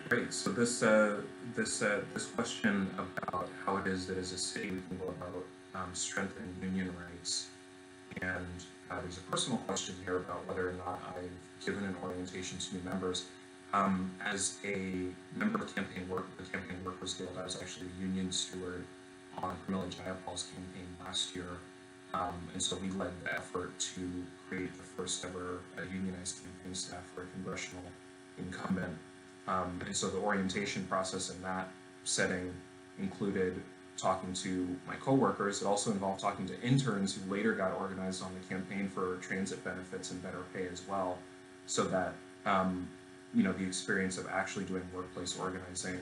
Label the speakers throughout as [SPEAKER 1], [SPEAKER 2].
[SPEAKER 1] Great. So this question about how it is that as a city we can go about strengthening union rights, and there's a personal question here about whether or not I've given an orientation to new members. As a member of the Campaign Workers Guild, I was actually a union steward on Pramila Jayapal's campaign last year, and so we led the effort to create the first ever unionized campaign staff for a congressional incumbent. And so the orientation process in that setting included talking to my coworkers. It also involved talking to interns who later got organized on the campaign for transit benefits and better pay as well, so that the experience of actually doing workplace organizing,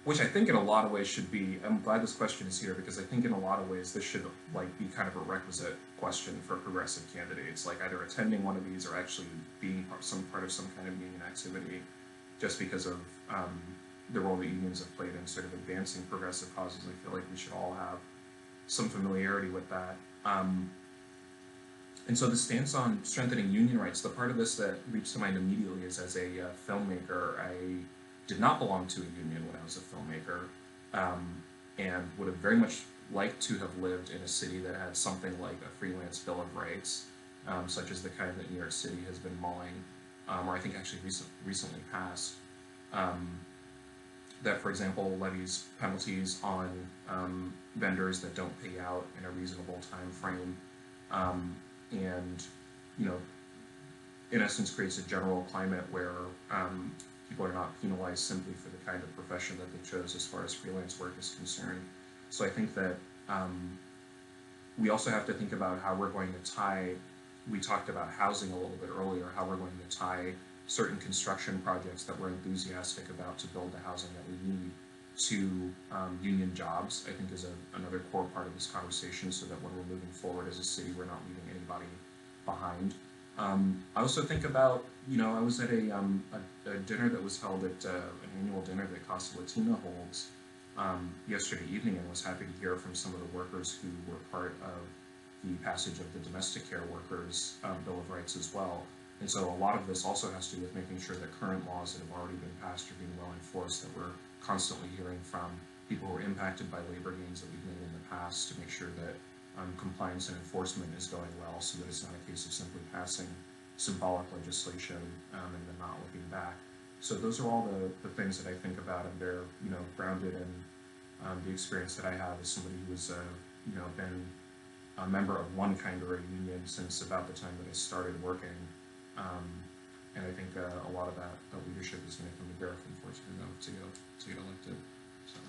[SPEAKER 1] which I think in a lot of ways should be, I'm glad this question is here because I think in a lot of ways this should be kind of a requisite question for progressive candidates, like either attending one of these or actually being part of some kind of union activity, just because of the role that unions have played in sort of advancing progressive causes. I feel like we should all have some familiarity with that. And so the stance on strengthening union rights, the part of this that leaps to mind immediately is as a filmmaker. I did not belong to a union when I was a filmmaker, and would have very much liked to have lived in a city that had something like a freelance Bill of Rights, such as the kind that New York City has been mulling, or I think actually recently passed, that, for example, levies penalties on vendors that don't pay out in a reasonable time frame, and in essence creates a general climate where people are not penalized simply for the kind of profession that they chose as far as freelance work is concerned. So I think that we also have to think about how we're going to tie, we talked about housing a little bit earlier, how we're going to tie certain construction projects that we're enthusiastic about to build the housing that we need to union jobs, I think is another core part of this conversation, so that when we're moving forward as a city, we're not leaving anybody behind. I also think about, I was at a dinner that was held at an annual dinner that Casa Latina holds yesterday evening, and was happy to hear from some of the workers who were part of the passage of the Domestic Care Workers Bill of Rights as well. And so a lot of this also has to do with making sure that current laws that have already been passed are being well enforced, that we're constantly hearing from people who are impacted by labor gains that we've made in the past, to make sure that compliance and enforcement is going well, so that it's not a case of simply passing symbolic legislation and then not looking back. So those are all the things that I think about, and they're grounded in the experience that I have as somebody who has been a member of one kind or a union since about the time that I started working. And I think a lot of that leadership is going to come to bear if I'm fortunate enough to get elected. So.